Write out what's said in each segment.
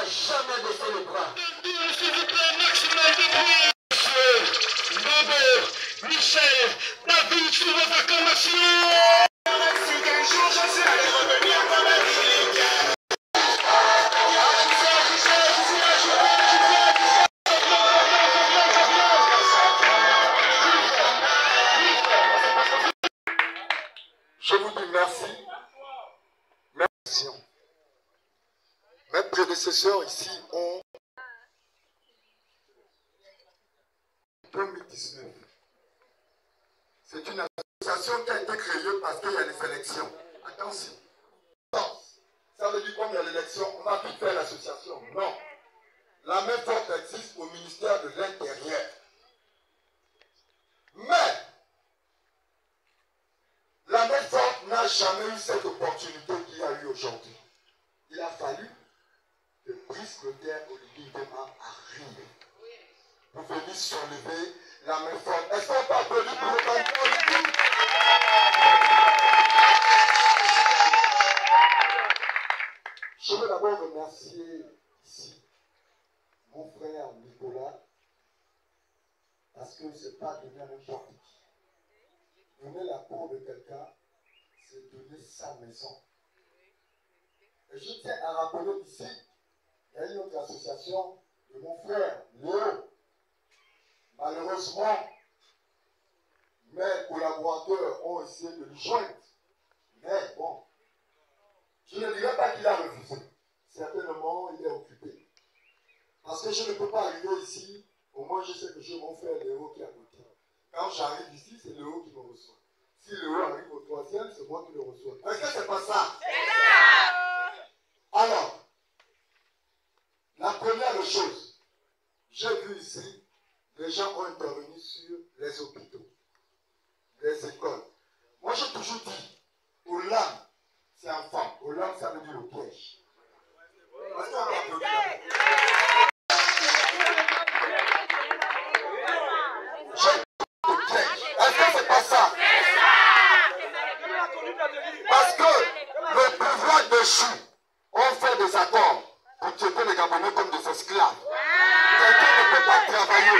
jamais baissé les bras. S'il vous plaît, maximum de bruit. Bobo, Michel, David, sous vos acclamations. Si qu'un jour je suis allé revenir comme un militaire. Je vous dis merci. Merci. Mes prédécesseurs ici ont 2019. C'est une association qui a été créée parce qu'il y a les élections. Attention. Non. Ça veut dire comme il y a l'élection, on va plus faire l'association. Non. La main forte existe au ministère de l'Intérieur. Mais la main forte n'a jamais eu cette opportunité qu'il y a eu aujourd'hui. Il a fallu que Brice Clotaire Oligui Nguema arrive pour venir soulever la main forte. Est-ce qu'on peut applaudir pour le candidat Oligui? Je veux d'abord remercier ici mon frère Nicolas, parce que ce n'est pas donner à n'importe qui. Donner la cour de quelqu'un, c'est donner sa maison. Et je tiens à rappeler ici, il y a une autre association de mon frère, Léo. Malheureusement, mes collaborateurs ont essayé de lui joindre. Mais bon, je ne dirais pas qu'il a refusé. Certainement, il est occupé. Parce que je ne peux pas arriver ici, au moins je sais que j'ai mon frère Léo qui est à côté. Quand j'arrive ici, c'est Léo qui me reçoit. Si Léo arrive au troisième, c'est moi qui le reçois. Est-ce que c'est pas ça? C'est ça! Alors, la première chose, j'ai vu ici, les gens ont intervenu sur les hôpitaux, les écoles. Moi, j'ai toujours dit, Olam, c'est un femme. Olam, ça veut dire le piège. Est-ce qu'on peut applaudir là? Est-ce que c'est pas ça? Parce que le pouvoir déchu ont fait des accords pour traiter les Gabonais comme des esclaves. Quelqu'un ne peut pas travailler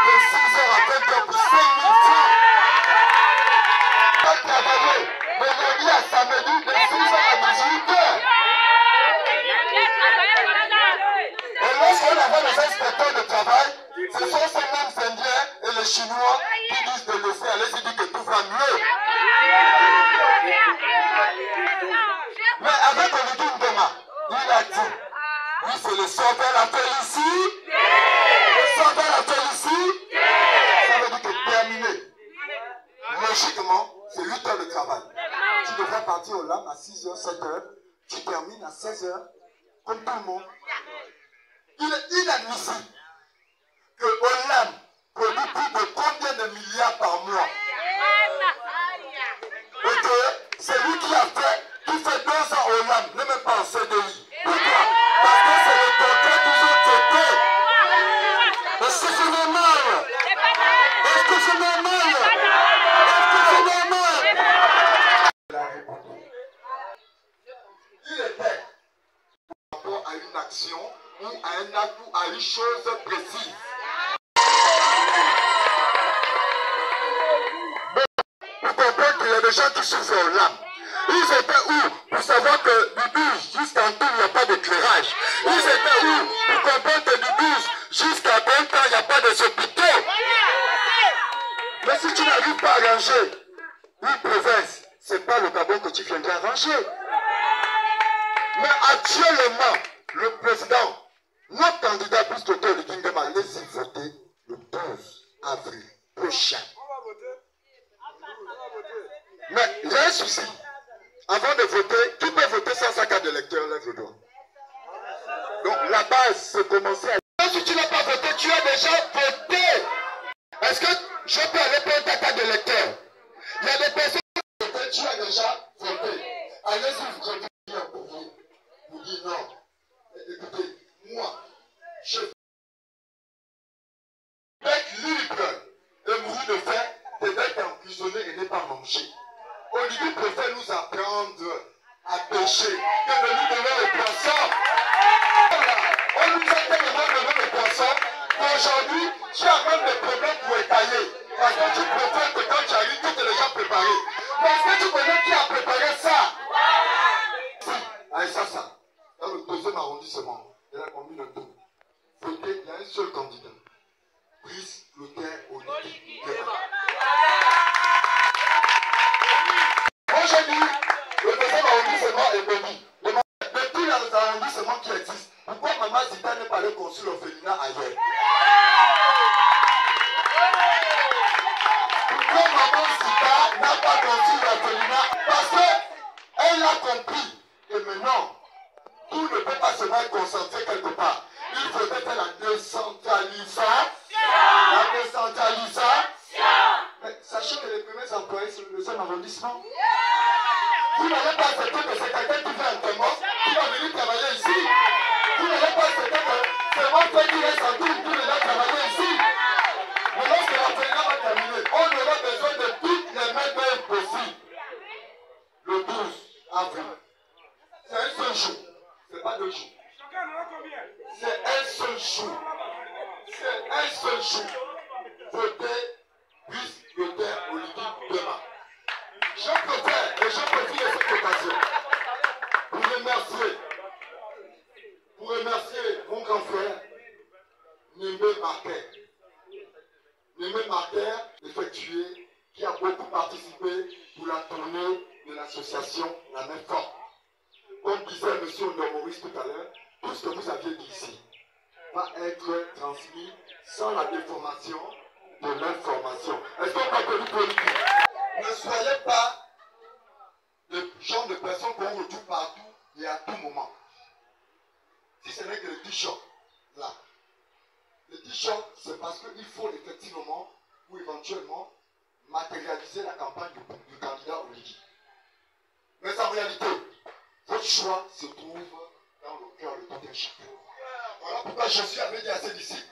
de 6h à 20h pour 5 000 francs. Pas travailler de lundi à samedi de 6h à 18h. Et lorsqu'on avait les inspecteurs de travail, ce sont ces mêmes Indiens et les Chinois qui disent de laisser aller, ils disent que tout va mieux. Mais avec Oligui Nguema, il a dit, lui c'est le sauveur la fait ici, le sauveur la fait ici, ça veut dire que terminé. Logiquement, c'est 8 heures de travail. Tu devrais partir au LAM à 6h, 7h, tu termines à 16h, comme tout le monde. Il est inadmissible que Olam produit plus de combien de milliards par mois. Et que c'est lui qui a fait, qui fait 2 ans au LAM, ne même pas en CDI. Pourquoi? Parce que c'est le contrat qu'ils ont traité. Est-ce que c'est normal? Est-ce que c'est normal? Est-ce que c'est normal? Il était par rapport à une action ou à un acte ou à une chose précise. Pour comprendre qu'il y a des gens qui souffrent au LAM. Ils étaient où pour savoir que du 12 jusqu'en tout, il n'y a pas d'éclairage? Ils étaient où pour comprendre que du 12 jusqu'à 20 ans, il n'y a pas de hôpitaux? Mais si tu n'arrives pas à ranger une province, ce n'est pas le Gabon que tu viendras ranger. Mais actuellement, le président, notre candidat Brice Clotaire Oligui Nguema, laisse voter le 12 avril prochain. Mais il y a un souci. Avant de voter, qui peut voter sans sa carte d'électeur? Lève le doigt. Donc la base, c'est commencer à... Si tu n'as pas voté, tu as déjà voté. Est-ce que je peux aller prendre ta carte d'électeur? Il y a des personnes qui ont voté, tu as déjà voté. Allez-y, vous continuez un courrier. Vous dites non. Écoutez, moi, je vais être libre de mourir de faim, de d'être emprisonné et ne pas manger. Oligui préfère nous apprendre à pêcher que de nous donner les poissons. Tu as même des problèmes pour étaler. Parce que tu préfères que quand tu arrives, tout est déjà préparé. Mais est-ce que tu connais qui a préparé ça? Ça. Dans le deuxième arrondissement, il a combien de tours? Il y a un seul candidat. Brice Clotaire Oligui. Moi j'ai dit, le deuxième arrondissement est béni. De tous les arrondissements qui existent, pourquoi Maman Zita n'est pas allée construire l'orphelinat ailleurs? Pourquoi Maman Zita n'a pas construit l'orphelinat? Parce qu'elle a compris que maintenant, tout ne peut pas se mettre concentré quelque part. Il faudrait faire la décentralisation. La décentralisation. Mais sachez que les premiers employés sur le deuxième arrondissement, vous n'allez pas accepter que c'est quelqu'un qui fait un témoin, qui va venir travailler ici. Vous n'allez pas accepter que c'est mon frère qui reste en tout, qui va travailler ici. Mais lorsque la présidente va terminer, on aura besoin de toutes les mains possibles. Le 12 avril. C'est un seul jour. C'est pas 2 jours. C'est un seul jour. C'est un seul jour. Votez Brice Clotaire Oligui demain. Je préfère et je profite de cette occasion pour remercier mon grand frère Némé Marquet. Némé Marquet, effectué, qui a beaucoup participé pour la tournée de l'association La Main Forte. Comme disait M. Maurice tout à l'heure, tout ce que vous aviez dit ici va être transmis sans la déformation de l'information. Est-ce qu'on peut connu politique? Ne soyez pas le genre de personnes qu'on retrouve partout et à tout moment. Si ce n'est que le t-shirt, là. Le t-shirt, c'est parce qu'il faut effectivement ou éventuellement matérialiser la campagne du candidat Oligui. Mais en réalité, votre choix se trouve dans le cœur de tout un chacun. Voilà pourquoi Jésus avait dit à ses disciples,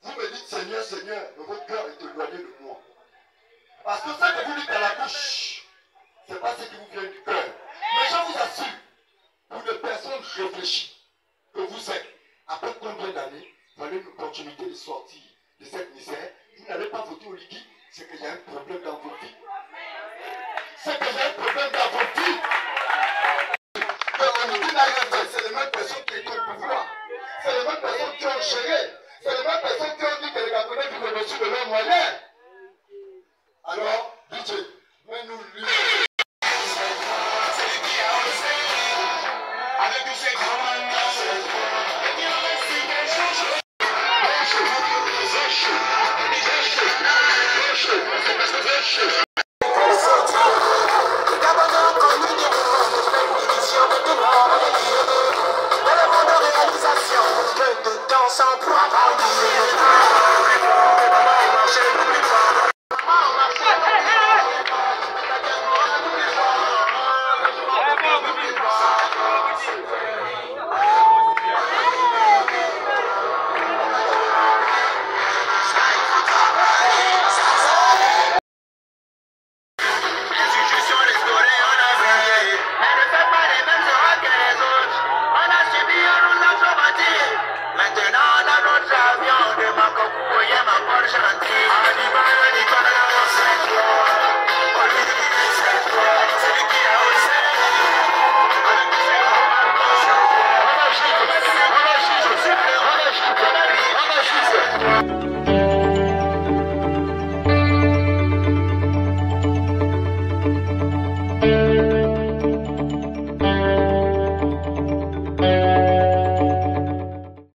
vous me dites Seigneur, Seigneur, mais votre cœur est éloigné de moi. Parce que ce que vous dites à la bouche, ce n'est pas ce qui vous vient du cœur. Mais je vous assure, pour des personnes réfléchies que vous êtes, après combien d'années, vous allez une opportunité de sortir de cette misère, vous n'allez pas voter Oligui, c'est qu'il y a un problème dans votre vie. C'est qu'il y a un problème dans votre vie. Que Oligui n'a rien fait, c'est les mêmes personnes qui étaient au pouvoir. C'est les mêmes personnes qui ont géré. C'est les mêmes personnes qui ont dit que les Gabonais vivent au-dessus de leurs moyens. Alors, DJ, mets-nous lui. Avec tous ces grands sans